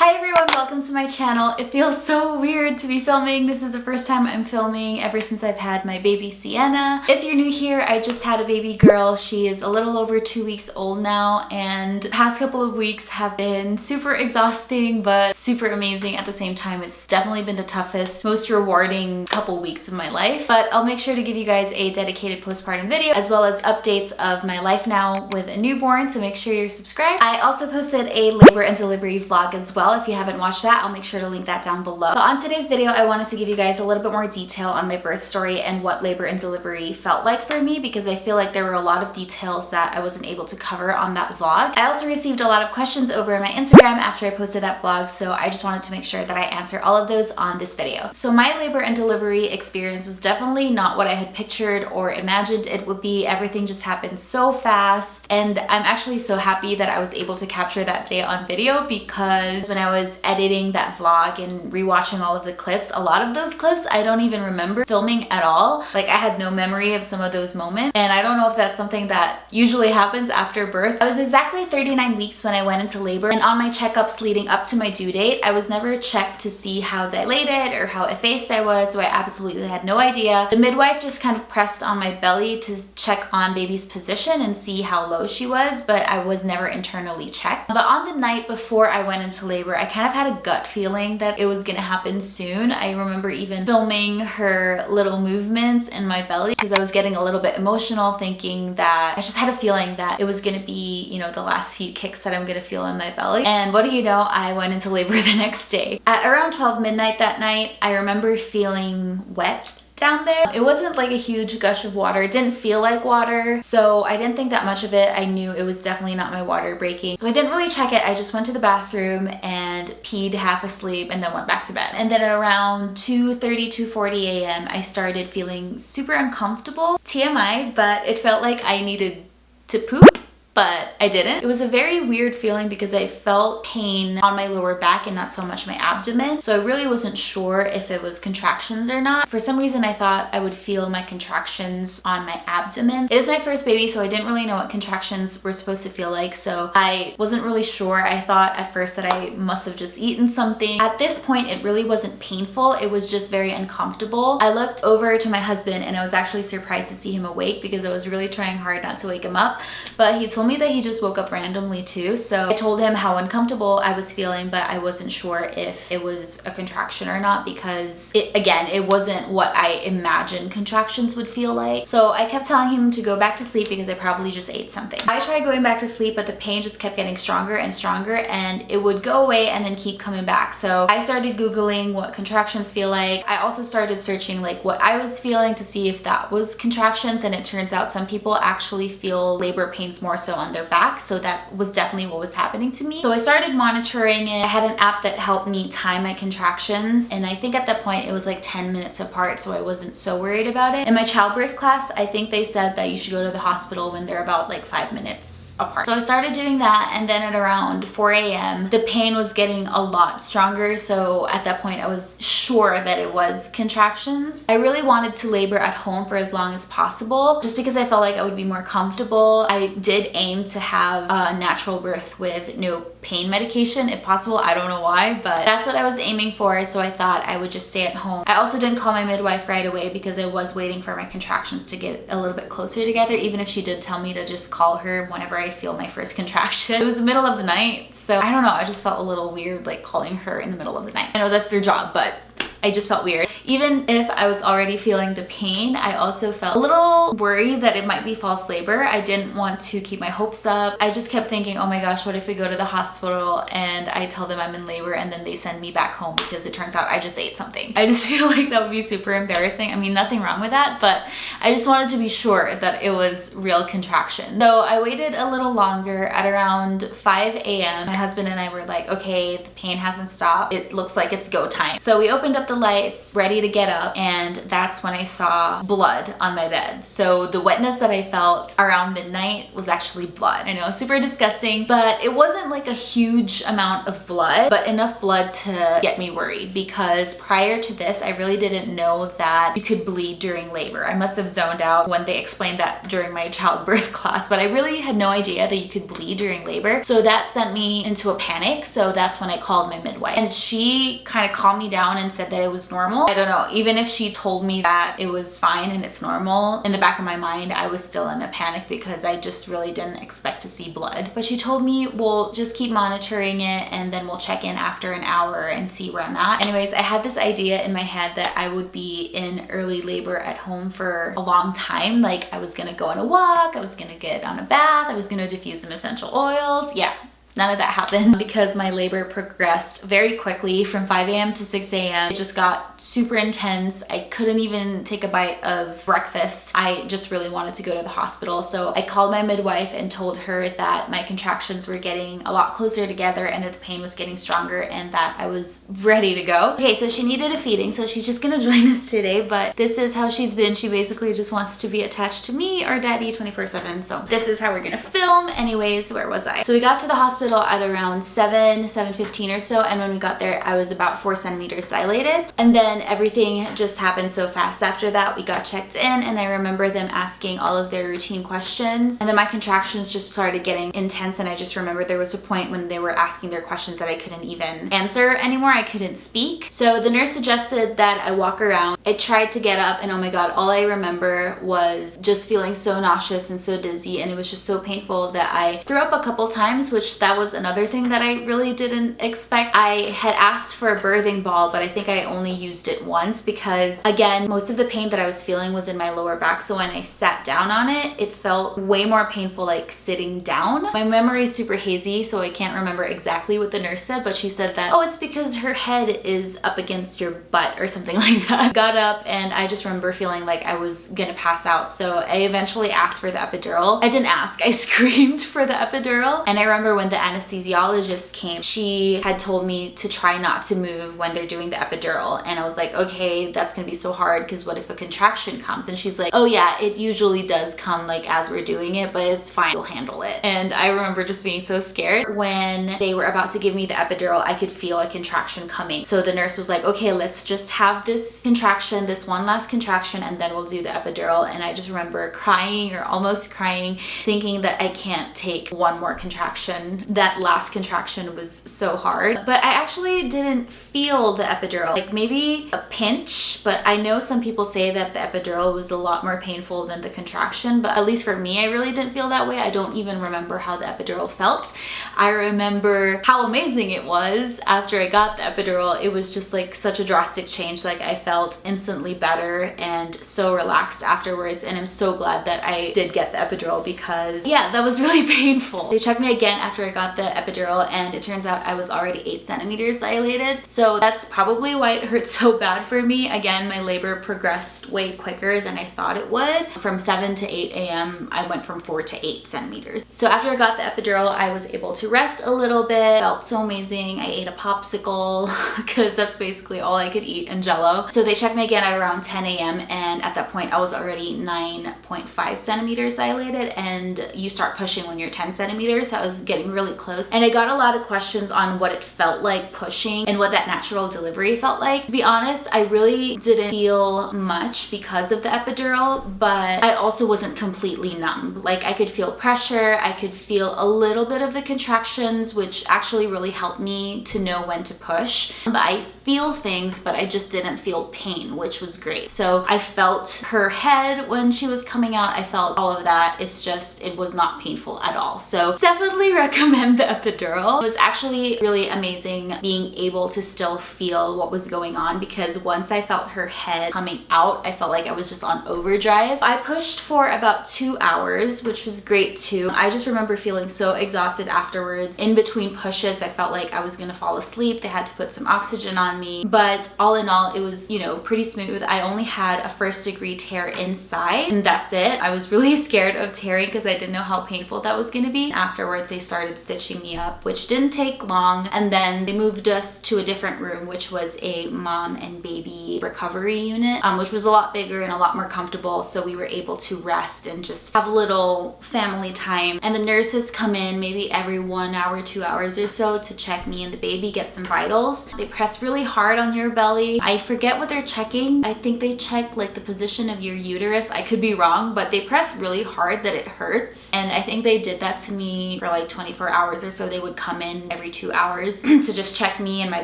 Hi everyone, welcome to my channel. It feels so weird to be filming. This is the first time I'm filming ever since I've had my baby Sienna. If you're new here, I just had a baby girl. She is a little over 2 weeks old now, and the past couple of weeks have been super exhausting but super amazing at the same time. It's definitely been the toughest, most rewarding couple weeks of my life, but I'll make sure to give you guys a dedicated postpartum video as well as updates of my life now with a newborn, so make sure you're subscribed. I also posted a labor and delivery vlog as well. If you haven't watched that, I'll make sure to link that down below. But on today's video, I wanted to give you guys a little bit more detail on my birth story and what labor and delivery felt like for me, because I feel like there were a lot of details that I wasn't able to cover on that vlog. I also received a lot of questions over on my Instagram after I posted that vlog, so I just wanted to make sure that I answer all of those on this video. So my labor and delivery experience was definitely not what I had pictured or imagined it would be. Everything just happened so fast, and I'm actually so happy that I was able to capture that day on video, because when I was editing that vlog and rewatching all of the clips, a lot of those clips I don't even remember filming at all. Like, I had no memory of some of those moments, and I don't know if that's something that usually happens after birth. I was exactly 39 weeks when I went into labor, and on my checkups leading up to my due date, I was never checked to see how dilated or how effaced I was, so I absolutely had no idea. The midwife just kind of pressed on my belly to check on baby's position and see how low she was, but I was never internally checked. But on the night before I went into labor, I kind of had a gut feeling that it was gonna happen soon. I remember even filming her little movements in my belly because I was getting a little bit emotional, thinking that I just had a feeling that it was gonna be, you know, the last few kicks that I'm gonna feel in my belly. And what do you know, I went into labor the next day. At around 12 midnight that night, I remember feeling wet down there. It wasn't like a huge gush of water. It didn't feel like water, so I didn't think that much of it. I knew it was definitely not my water breaking, so I didn't really check it. I just went to the bathroom and peed half asleep and then went back to bed. And then at around 2:30, 2:40 a.m. I started feeling super uncomfortable. TMI, but it felt like I needed to poop, but I didn't. It was a very weird feeling because I felt pain on my lower back and not so much my abdomen. So I really wasn't sure if it was contractions or not. For some reason, I thought I would feel my contractions on my abdomen. It is my first baby, so I didn't really know what contractions were supposed to feel like, so I wasn't really sure. I thought at first that I must have just eaten something. At this point, it really wasn't painful. It was just very uncomfortable. I looked over to my husband and I was actually surprised to see him awake because I was really trying hard not to wake him up, but he told me that he just woke up randomly too. So I told him how uncomfortable I was feeling, but I wasn't sure if it was a contraction or not, because it wasn't what I imagined contractions would feel like. So I kept telling him to go back to sleep because I probably just ate something. I tried going back to sleep, but the pain just kept getting stronger and stronger, and it would go away and then keep coming back. So I started Googling what contractions feel like. I also started searching like what I was feeling to see if that was contractions, and it turns out some people actually feel labor pains more so on their back, so that was definitely what was happening to me. So I started monitoring it. I had an app that helped me time my contractions, and I think at that point it was like 10 minutes apart, so I wasn't so worried about it. In my childbirth class, I think they said that you should go to the hospital when they're about like 5 minutes apart. So I started doing that, and then at around 4 a.m. the pain was getting a lot stronger, so at that point I was sure that it was contractions. I really wanted to labor at home for as long as possible just because I felt like I would be more comfortable. I did aim to have a natural birth with no pain medication if possible. I don't know why, but that's what I was aiming for, so I thought I would just stay at home. I also didn't call my midwife right away because I was waiting for my contractions to get a little bit closer together, even if she did tell me to just call her whenever I feel my first contraction. It was the middle of the night, so I don't know, I just felt a little weird like calling her in the middle of the night. I know that's their job, but I just felt weird. Even if I was already feeling the pain, I also felt a little worried that it might be false labor. I didn't want to keep my hopes up. I just kept thinking, oh my gosh, what if we go to the hospital and I tell them I'm in labor and then they send me back home because it turns out I just ate something. I just feel like that would be super embarrassing. I mean, nothing wrong with that, but I just wanted to be sure that it was real contraction. So I waited a little longer. At around 5 a.m. my husband and I were like, okay, the pain hasn't stopped. It looks like it's go time. So we opened up the the lights, ready to get up, and that's when I saw blood on my bed. So the wetness that I felt around midnight was actually blood. I know, super disgusting, but it wasn't like a huge amount of blood, but enough blood to get me worried, because prior to this, I really didn't know that you could bleed during labor. I must have zoned out when they explained that during my childbirth class, but I really had no idea that you could bleed during labor. So that sent me into a panic. So that's when I called my midwife, and she kind of calmed me down and said that it was normal. I don't know, even if she told me that it was fine and it's normal, in the back of my mind, I was still in a panic because I just really didn't expect to see blood. But she told me, well, just keep monitoring it and then we'll check in after an hour and see where I'm at. Anyways, I had this idea in my head that I would be in early labor at home for a long time. Like, I was gonna go on a walk, I was gonna get on a bath, I was gonna diffuse some essential oils. Yeah. None of that happened because my labor progressed very quickly from 5 a.m. to 6 a.m. It just got super intense. I couldn't even take a bite of breakfast. I just really wanted to go to the hospital. So I called my midwife and told her that my contractions were getting a lot closer together and that the pain was getting stronger and that I was ready to go. Okay, so she needed a feeding, so she's just gonna join us today, but this is how she's been. She basically just wants to be attached to me or daddy 24/7. So this is how we're gonna film. Anyways, where was I? So we got to the hospital at around 7:15 or so, and when we got there I was about 4 centimeters dilated, and then everything just happened so fast. After that we got checked in, and I remember them asking all of their routine questions, and then my contractions just started getting intense, and I just remember there was a point when they were asking their questions that I couldn't even answer anymore. I couldn't speak. So the nurse suggested that I walk around. I tried to get up, and oh my god, all I remember was just feeling so nauseous and so dizzy, and it was just so painful that I threw up a couple times, which that was another thing that I really didn't expect. I had asked for a birthing ball, but I think I only used it once because, again, most of the pain that I was feeling was in my lower back, so when I sat down on it, it felt way more painful like sitting down. My memory is super hazy, so I can't remember exactly what the nurse said, but she said that, oh, it's because her head is up against your butt or something like that. I got up and I just remember feeling like I was gonna pass out, so I eventually asked for the epidural. I didn't ask, I screamed for the epidural, and I remember when the anesthesiologist came, she had told me to try not to move when they're doing the epidural, and I was like, okay, that's gonna be so hard because what if a contraction comes? And she's like, oh yeah, it usually does come like as we're doing it, but it's fine, you'll handle it. And I remember just being so scared. When they were about to give me the epidural, I could feel a contraction coming, so the nurse was like, okay, let's just have this contraction, this one last contraction, and then we'll do the epidural. And I just remember crying, or almost crying, thinking that I can't take one more contraction. That last contraction was so hard, but I actually didn't feel the epidural. Like maybe a pinch, but I know some people say that the epidural was a lot more painful than the contraction, but at least for me, I really didn't feel that way. I don't even remember how the epidural felt. I remember how amazing it was after I got the epidural. It was just like such a drastic change. Like I felt instantly better and so relaxed afterwards, and I'm so glad that I did get the epidural because yeah, that was really painful. They checked me again after I got the epidural, and it turns out I was already 8 centimeters dilated, so that's probably why it hurt so bad for me. Again, my labor progressed way quicker than I thought it would. From 7 to 8 a.m. I went from 4 to 8 centimeters. So after I got the epidural, I was able to rest a little bit. Felt so amazing. I ate a popsicle because that's basically all I could eat, and Jello. So they checked me again at around 10 a.m. and at that point I was already 9.5 centimeters dilated, and you start pushing when you're 10 centimeters, so I was getting really close. And I got a lot of questions on what it felt like pushing and what that natural delivery felt like. To be honest, I really didn't feel much because of the epidural, but I also wasn't completely numb. Like I could feel pressure, I could feel a little bit of the contractions, which actually really helped me to know when to push. But I feel things, but I just didn't feel pain, which was great. So I felt her head when she was coming out, I felt all of that. It's just, it was not painful at all. So definitely recommend the epidural. It was actually really amazing being able to still feel what was going on, because once I felt her head coming out, I felt like I was just on overdrive. I pushed for about 2 hours, which was great too. I just remember feeling so exhausted afterwards. In between pushes, I felt like I was gonna fall asleep. They had to put some oxygen on me, but all in all, it was, you know, pretty smooth. I only had a 1st-degree tear inside, and that's it. I was really scared of tearing because I didn't know how painful that was gonna be. Afterwards, they started stitching me up, which didn't take long. And then they moved us to a different room, which was a mom and baby recovery unit, which was a lot bigger and a lot more comfortable. So we were able to rest and just have a little family time. And the nurses come in maybe every 1 hour, 2 hours or so to check me and the baby, get some vitals. They press really hard on your belly. I forget what they're checking. I think they check like the position of your uterus. I could be wrong, but they press really hard that it hurts. And I think they did that to me for like 24 hours or so. They would come in every 2 hours to just check me and my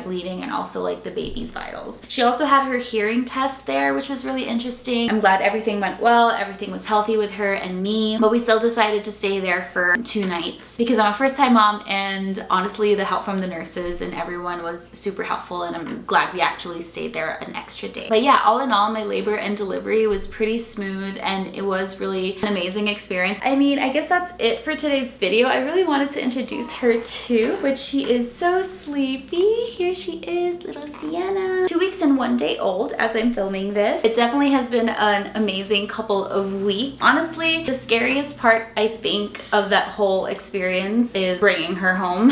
bleeding and also like the baby's vitals. She also had her hearing test there, which was really interesting. I'm glad everything went well. Everything was healthy with her and me, but we still decided to stay there for 2 nights because I'm a first-time mom, and honestly the help from the nurses and everyone was super helpful, and I'm glad we actually stayed there an extra day. But yeah, all in all, my labor and delivery was pretty smooth and it was really an amazing experience. I mean, I guess that's it for today's video. I really wanted to introduce her too, but she is so sleepy. Here she is, little Sienna. 2 weeks and 1 day old as I'm filming this. It definitely has been an amazing couple of weeks. Honestly, the scariest part I think of that whole experience is bringing her home.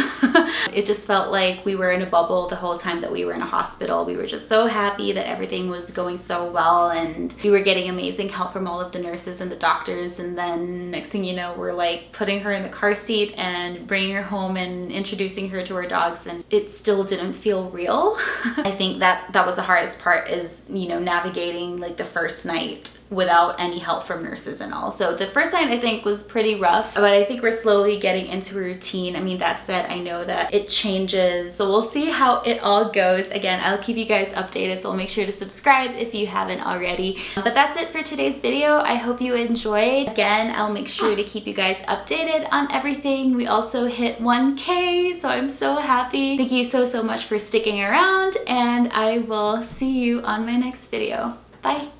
It just felt like we were in a bubble the whole time that we were in a hospital. We were just so happy that everything was going so well and we were getting amazing help from all of the nurses and the doctors, and then next thing you know, we're like putting her in the car seat and bringing her home and introducing her to our dogs, and it still didn't feel real. I think that was the hardest part, is, you know, navigating like the first night without any help from nurses and all. So the first night I think was pretty rough, but I think we're slowly getting into a routine. I mean, that said, I know that it changes, so we'll see how it all goes. Again, I'll keep you guys updated, so make sure to subscribe if you haven't already. But that's it for today's video. I hope you enjoyed. Again, I'll make sure to keep you guys updated on everything. We also hit 1K, so I'm so happy. Thank you so much for sticking around, and I will see you on my next video. Bye.